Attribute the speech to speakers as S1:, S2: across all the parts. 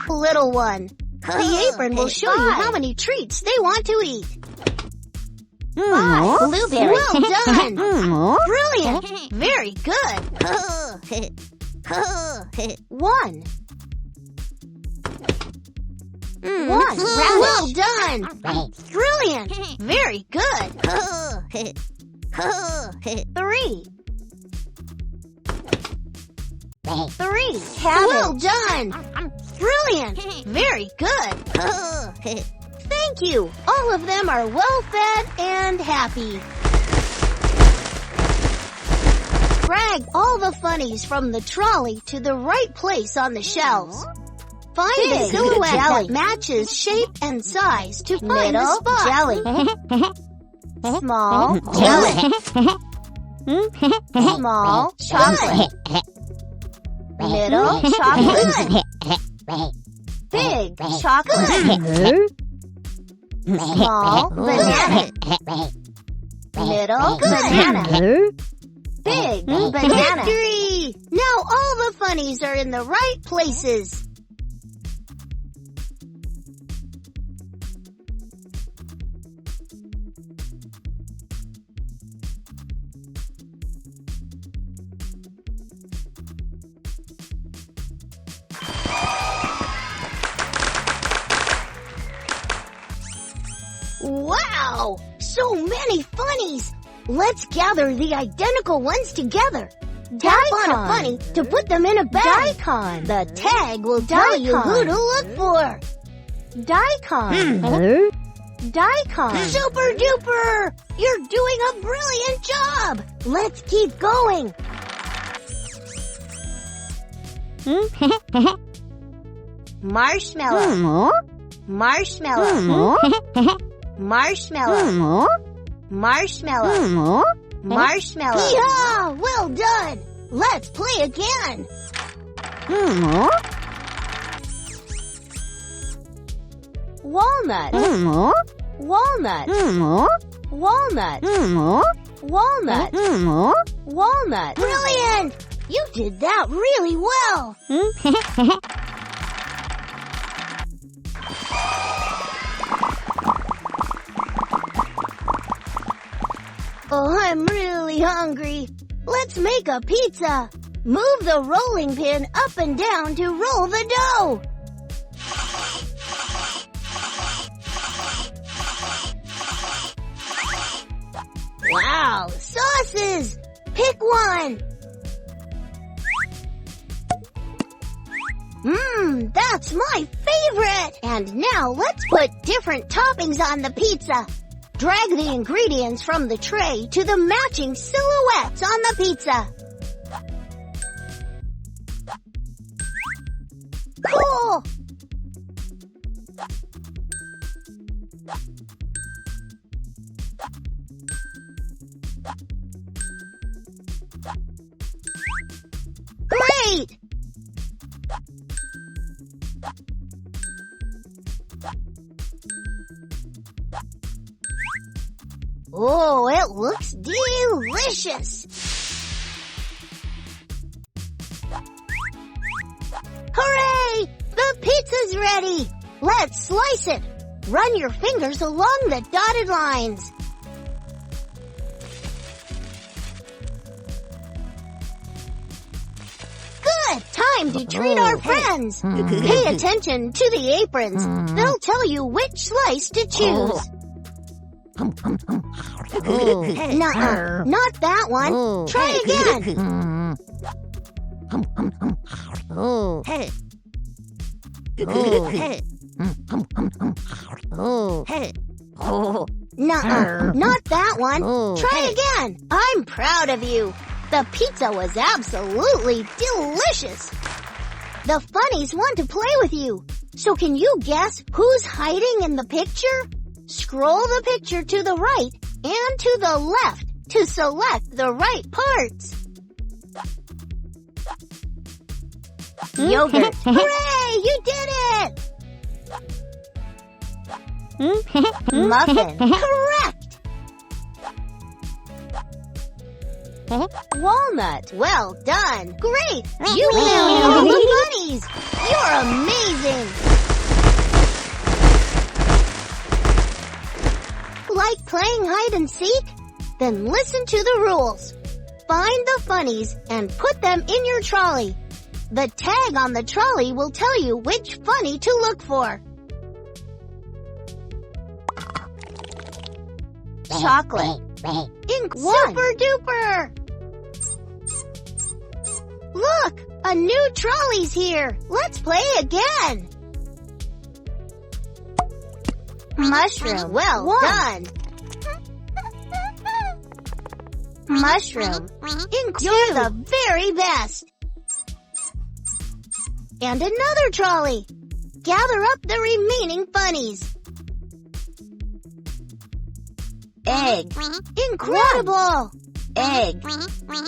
S1: Little one, the apron will show you how many treats they want to eat. 5 blueberries. Well done. Brilliant. Very good. 1. 1. Well done. Brilliant. Very good. 3. 3. Well done. Brilliant. Very good. Thank you. All of them are well fed and happy. Drag all the funnies from the trolley to the right place on the shelves. Find a silhouette that matches shape and size to find the spot. Jelly. Small jelly. Small chocolate. Middle chocolate. Big chocolate. Small banana. Middle banana. Big banana. Victory! Now all the funnies are in the right places. Wow! So many funnies! Let's gather the identical ones together. Tap on a funny to put them in a bag. Daikon. The tag will tell you who to look for. Daikon. Daikon. Super duper! You're doing a brilliant job! Let's keep going. Marshmallow. Marshmallow. Marshmallow. Marshmallow. Marshmallow. Yeah! Well done! Let's play again. Walnut. Walnut. Walnut. Walnut. Walnut. Brilliant! You did that really well. Oh, I'm really hungry. Let's make a pizza. Move the rolling pin up and down to roll the dough. Wow, sauces! Pick one. That's my favorite. And now let's put different toppings on the pizza. Drag the ingredients from the tray to the matching silhouettes on the pizza. Cool! Great! Oh, it looks delicious! Hooray! The pizza's ready! Let's slice it! Run your fingers along the dotted lines. Good! Time to treat our friends! Pay attention to the aprons. They'll tell you which slice to choose. Nuh-uh, not that one. Try again. Nuh-uh, not that one. Try again. I'm proud of you. The pizza was absolutely delicious. The funnies want to play with you. So can you guess who's hiding in the picture? Scroll the picture to the right and to the left to select the right parts. Yogurt. Hooray! You did it! Muffin. Correct! Walnut. Well done. Great! You found all the funnies. funnies! You're amazing! Like playing hide and seek? Then listen to the rules. Find the funnies and put them in your trolley. The tag on the trolley will tell you which funny to look for. Chocolate. Super duper! Look! A new trolley's here! Let's play again! Mushroom. Well done! Mushroom. You're the very best! And another trolley! Gather up the remaining funnies! Egg. Incredible! Egg.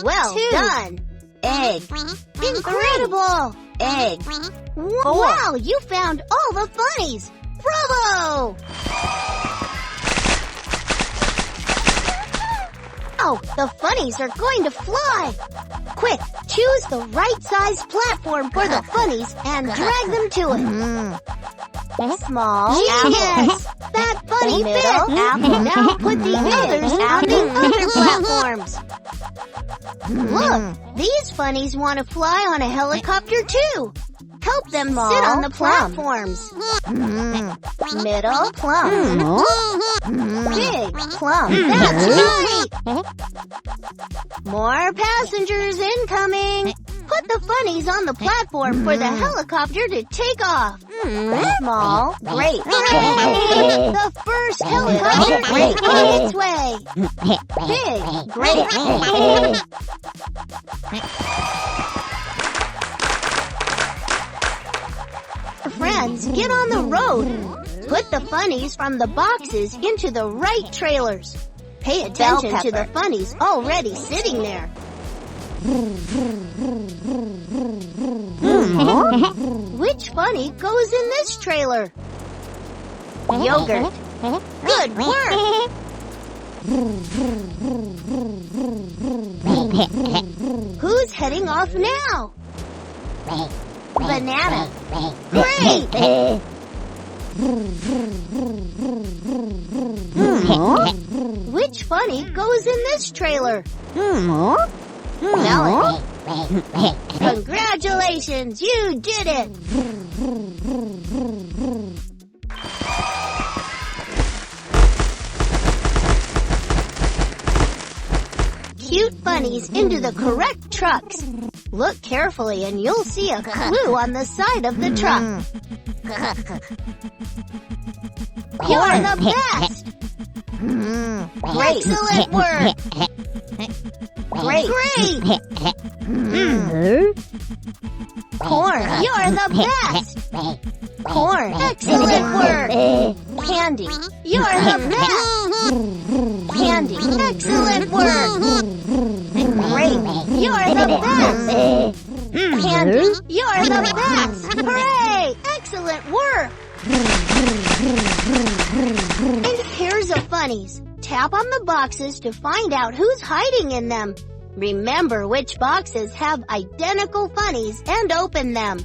S1: Well done! Egg. Incredible! Egg. Wow, you found all the funnies! Bravo! Oh, the funnies are going to fly! Quick, choose the right size platform for the funnies and drag them to it. Small. Yes! That funny fit! Now put the others on the other platforms. Look, these funnies want to fly on a helicopter too. Help them sit on the platforms. Middle plum. Big plum. That's right! More passengers incoming. Put the funnies on the platform for the helicopter to take off. Small. Great. The first helicopter is on its way. Big. Great. Friends, get on the road. Put the funnies from the boxes into the right trailers. Pay attention to the funnies already sitting there. Which funny goes in this trailer? Yogurt. Good work! Who's heading off now? Banana. Great! Which funny goes in this trailer? Melon. Congratulations, you did it! Cute funnies into the correct trucks. Look carefully and you'll see a clue on the side of the truck. You're the best! Excellent work! Great! Corn, you're the best! Corn, excellent work! Candy, you're the best! Candy, excellent work! Grape, you're the best! Candy, you're the best! Hooray! Excellent work! And here's the funnies. Tap on the boxes to find out who's hiding in them. Remember which boxes have identical funnies and open them.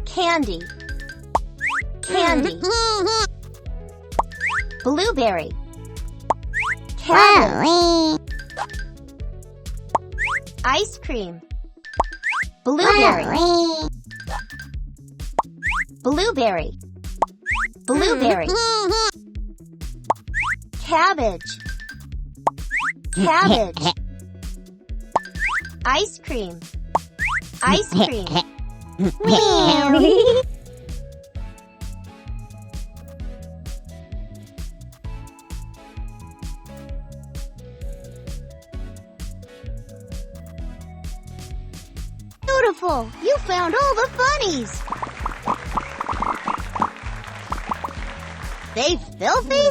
S1: Candy. Candy. Blueberry. Cabbage. Ice cream. Blueberry. Blueberry. Blueberry. Cabbage. Cabbage. Ice cream. Ice cream. Beautiful! You found all the funnies! They filthy?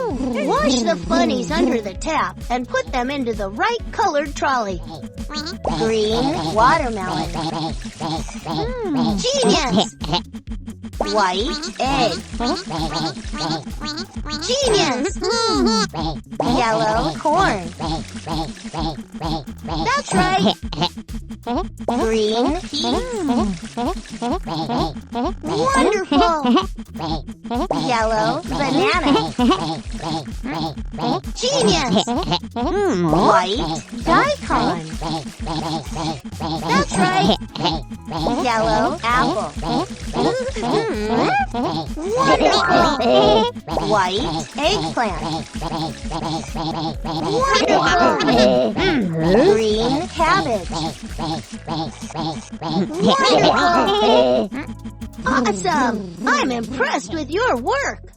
S1: Wash the funnies under the tap and put them into the right colored trolley. Green watermelon. Genius! White egg. Genius! Yellow corn. That's right. Green peas. Wonderful! Yellow banana. Genius! White daikon. That's right. Yellow apple. Wonderful! White eggplant. Wonderful! Green cabbage. Wonderful! Awesome! I'm impressed with your work.